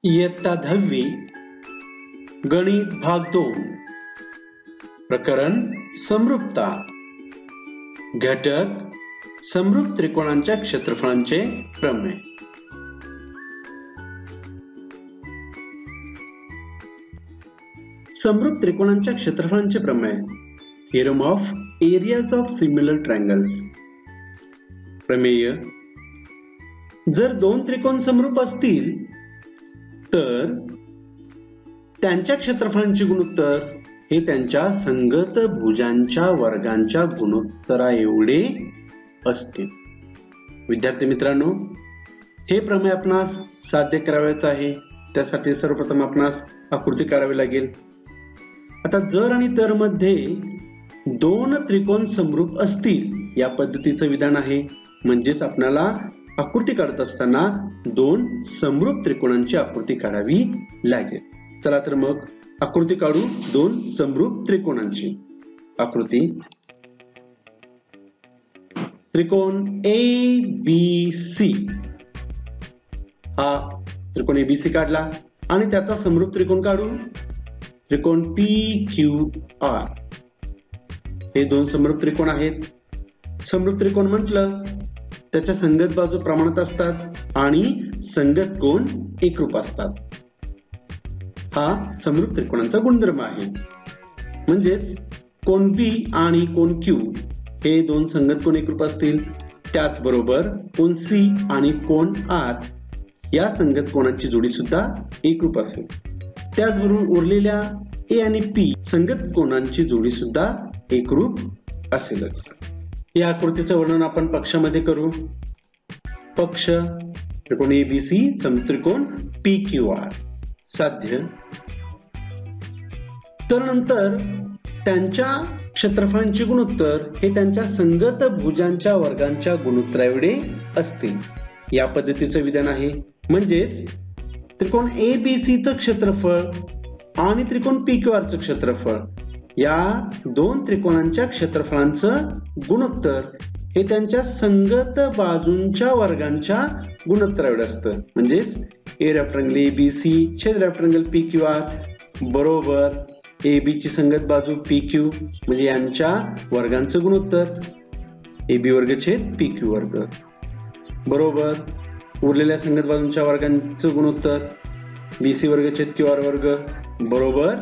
इयत्ता 10वी गणित भाग 2 प्रकरण समरूपता घटक समरूप त्रिकोणांच्या क्षेत्रफळांचे प्रमेय। समरूप त्रिकोणांच्या क्षेत्रफळांचे प्रमेय theorem of areas of similar triangles. प्रमेय जर दोन त्रिकोण समरूप असतील तर त्यांच्या क्षेत्रफळांचे गुणोत्तर हे त्यांच्या संगत भुजांच्या वर्गांच्या गुणोत्तरा एवढे असते। विद्यार्थी मित्रांनो, हे प्रमेय आपणास साध्य करावयाचे आहे। त्यासाठी सर्वप्रथम आपणास आकृती काढावी लागेल। आता जर आणि तर मध्ये दोन त्रिकोण समरूप असतील या पद्धतीचे विधान आहे। म्हणजेच आपल्याला आकृती काढत असताना दोन समरूप त्रिकोणांची आकृती काढावी लागेल। चला तर मग आकृती काढू दोन समरूप त्रिकोणांची। आकृती त्रिकोण ABC हा त्रिकोण ABC काढला आणि त्याचा समरूप त्रिकोण काढू त्रिकोण PQR। हे दोन समरूप त्रिकोण आहेत। समरूप त्रिकोण म्हटलं त्याच्या संगत बाजू प्रमाणात असतात आणि संगत कोन एकरूप असतात। हा समरूप त्रिकोणांचा गुणधर्म आहे। म्हणजेच कोन B आणि कोन Q हे दोन संगत कोन एकरूप असतील। त्याचबरोबर कोन C आणि कोन R या संगत कोनांची जोडी सुद्धा एकरूप असेल। त्याचबरोबर उरलेल्या A आणि P संगत कोनांची जोडी सुद्धा एकरूप असेलच। या आकृतीचे वर्णन आपण पक्षामध्ये करू। पक्ष त्रिकोण ABC समत्रिकोण PQR साध्य। तर नंतर त्यांच्या क्षेत्रफळांचे गुणोत्तर हे त्यांच्या संगत भुजांच्या वर्गांच्या गुणोत्तरा एवढे असते। या पद्धतीचे विधान आहे। म्हणजेच त्रिकोण ABC चे क्षेत्रफळ आणि त्रिकोण PQR चे क्षेत्रफळ या दोन त्रिकोणांच्या क्षेत्रफळांचं गुणोत्तर हे त्यांच्या संगत बाजूंच्या वर्गांच्या गुणोत्तरा एवढे असतं। म्हणजेच एरिया ऑफ ट्रायंगल ABC छेद एरिया ऑफ ट्रायंगल PQR बरोबर AB ची संगत बाजू PQ म्हणजे यांच्या वर्गांचं गुणोत्तर AB वर्ग छेद PQ वर्ग बरोबर उरलेल्या संगत बाजूंच्या वर्गांचं गुणोत्तर BC वर्ग छेद QR वर्ग बरोबर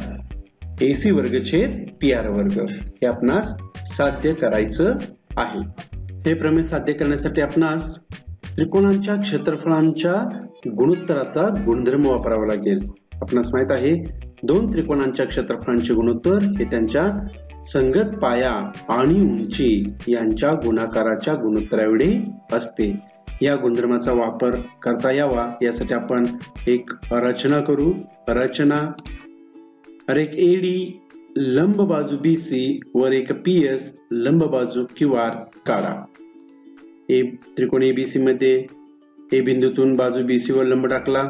AC वर्ग छेद PR वर्ग हे आपणास साध्य करायचं आहे। हे प्रमेय साध्य करण्यासाठी आपणास त्रिकोणांच्या क्षेत्रफळांच्या गुणोत्तराचा गुणधर्म वापरावा लागेल। आपणास माहित आहे दोन त्रिकोणांच्या क्षेत्रफळांचे गुणोत्तर हे त्यांच्या संगत पाया आणि उंची यांच्या गुणाकाराच्या गुणोत्तरा एवढे असते। या गुणधर्माचा वापर करता यावा यासाठी आपण एक रचना करू। रचना एक AD लंब बाजू BC वर एक PS लंब बाजू QR काढा। त्रिकोण ABC मध्ये A बिंदूतून बाजू BC वर लंब टाकला।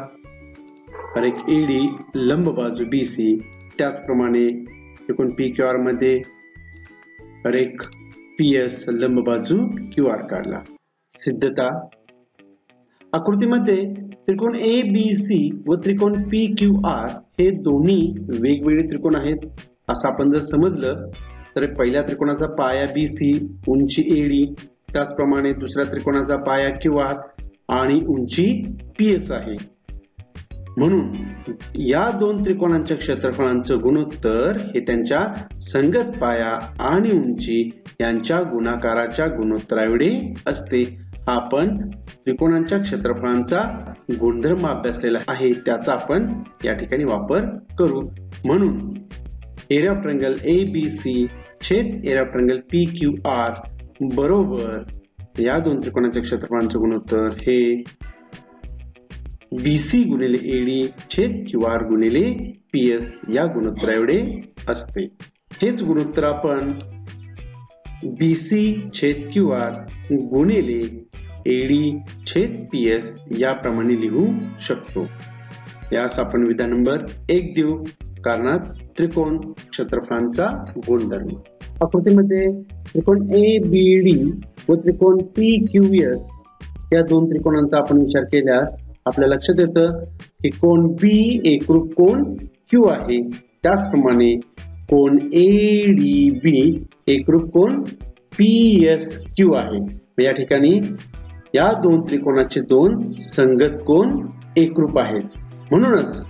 एक AD लंब बाजू BC त्याचप्रमाणे त्रिकोण PQR मध्ये एक PS लंब बाजू QR काढला। सिद्धता आकृतीमध्ये त्रिकोण ABC व त्रिकोण PQR हे दोन्ही वेगवेगळे त्रिकोण आहेत असं आपण जर समजलं तर पहिल्या त्रिकोणाचा पाया BC उंची AD त्याचप्रमाणे दुसऱ्या त्रिकोणाचा पाया QR आणि उंची PS आहे। म्हणून या दोन त्रिकोणांच्या क्षेत्रफळांचं गुणोत्तर हे त्यांच्या संगत पाया आणि उंची यांच्या गुणाकाराच्या गुणोत्तरा एवढे असते। हा आपण त्रिकोणांच्या क्षेत्रफळांचा गुणधर्म अभ्यासलेला आहे त्याचा आपण या ठिकाणी वापर करू। म्हणून एरिया ऑफ ट्रायंगल ABC छेद एरिया ऑफ ट्रायंगल PQR बरोबर या दोन त्रिकोणांच्या क्षेत्रफळांचे गुणोत्तर हे BC गुणिले AD छेद QR गुणिले PS या गुणोत्तरा एवढे असते। हेच गुणोत्तर आपण BC छेद QR गुणिले एडी छेद PS याप्रमाणे लिहू शकतो. यास आपण विधान नंबर 1 देऊ. कारणात त्रिकोण क्षेत्रफळांचा गुणधर्म. आकृतीमध्ये त्रिकोण ABD व त्रिकोण PQS या दोन त्रिकोणांचा आपण विचार केल्यास आपल्या लक्षात येतं की कोण B एकरूप कोण Q आहे. त्याचप्रमाणे कोण ADB एकरूप कोण PSQ आहे. या ठिकाणी या दोन त्रिकोणाचे दोन संगत कोण एकरूप आहेत. म्हणूनच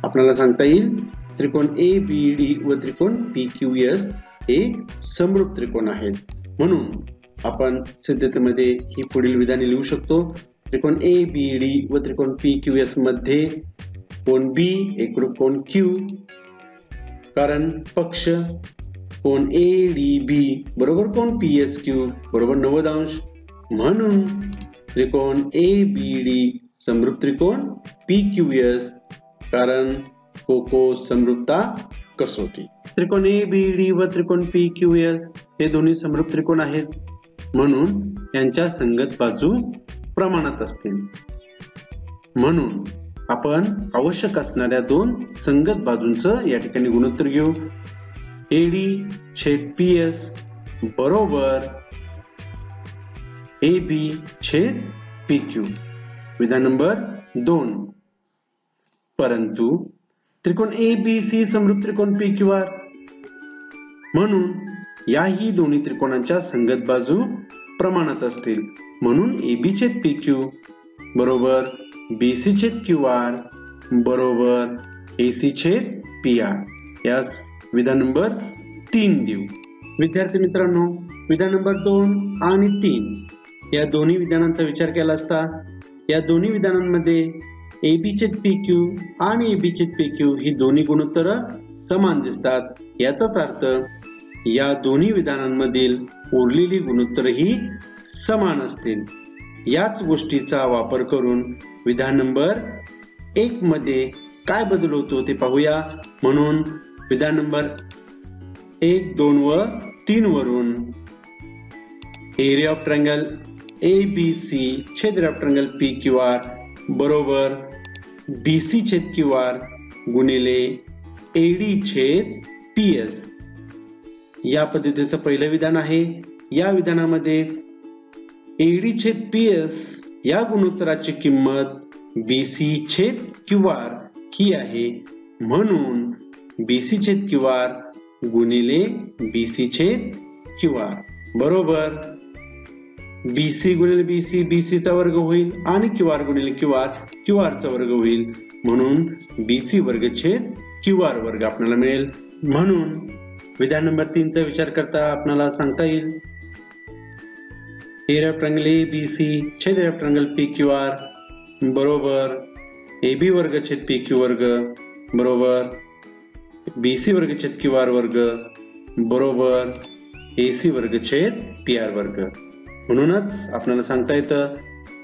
आपल्याला सांगता येईल त्रिकोण ABD व त्रिकोण PQS हे समरूप त्रिकोण आहेत. म्हणून आपण सिद्धतेमध्ये ही पुढील विधाने लिहू शकतो. त्रिकोण ABD व त्रिकोण PQS मध्ये कोण B एकरूप कोण Q, कारण पक्ष कोण ADB बरोबर कोण PSQ बरोबर 90 अंश. म्हणून त्रिकोण ABD समरूप त्रिकोण PQS, कारण कोको समरूपता कसोटी. त्रिकोण ABD व त्रिकोण PQS हे दोन्ही समरूप त्रिकोण आहेत. म्हणून यांच्या संगत बाजू प्रमाणात असतील. म्हणून आपण आवश्यक असणाऱ्या दोन संगत बाजूंचं या ठिकाणी गुणोत्तर घेऊ. AD छेद PS बरोबर AB छेद PQ. विधान नंबर 2. परंतु त्रिकोण ABC समरूप त्रिकोण PQR, म्हणून याही दोन्ही त्रिकोणांच्या संगत बाजू प्रमाणात असतील. म्हणून AB छेद PQ बरोबर BC छेद QR बरोबर AC छेद PR. यास विधान नंबर 3 देऊ. विद्यार्थी मित्रांनो, विधान नंबर 2 आणि 3 या दोन्ही विधानांचा विचार केला असता या दोन्ही विधानांमध्ये AB छेद PQ आणि AB छेद PQ ही दोन्ही गुणोत्तर समान दिसतात. याचाच अर्थ या दोन्ही विधानांमधील उरलेली गुणोत्तर ही समान असतील. याच गोष्टीचा वापर करून विधान नंबर 1 मध्ये काय बदल होतो ते पाहूया. म्हणून विधान नंबर 1, 2 व 3 वरून एरिया ऑफ ट्रायंगल ABC छेद एरिया ऑफ ट्रायंगल PQR बरोबर BC छेद QR गुणिले AD छेद PS. या पद्धतीचं पहिलं विधान आहे. या विधानामध्ये AD छेद PS या गुणोत्तराची किंमत BC छेद QR ही आहे. म्हणून BC छेद QR गुणिले BC छेद QR बरोबर BC गुणिले BC BC चा वर्ग होईल आणि QR गुणिले QR QR चा वर्ग होईल. म्हणून BC वर्ग छेद QR वर्ग आपल्याला मिळेल. म्हणून विधान नंबर 3 चा विचार करता आपल्याला सांगता येईल एरिया ऑफ ट्रायंगल ABC छेद एरिया ऑफ ट्रायंगल PQR बरोबर AB वर्ग छेद PQ वर्ग बरोबर BC वर्ग छेद QR वर्ग बरोबर AC वर्ग छेद PR वर्ग. म्हणूनच आपल्याला सांगता येतं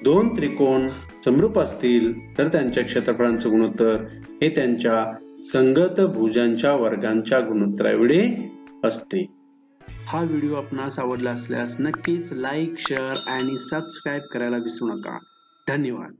दोन त्रिकोण समरूप असतील तर त्यांच्या क्षेत्रफळांचं गुणोत्तर हे त्यांच्या संगत भुजांच्या वर्गांच्या गुणोत्तराएवढे असते. हा व्हिडिओ आपणास आवडला असल्यास नक्कीच लाईक, शेअर आणि सबस्क्राईब करायला विसरू नका. धन्यवाद.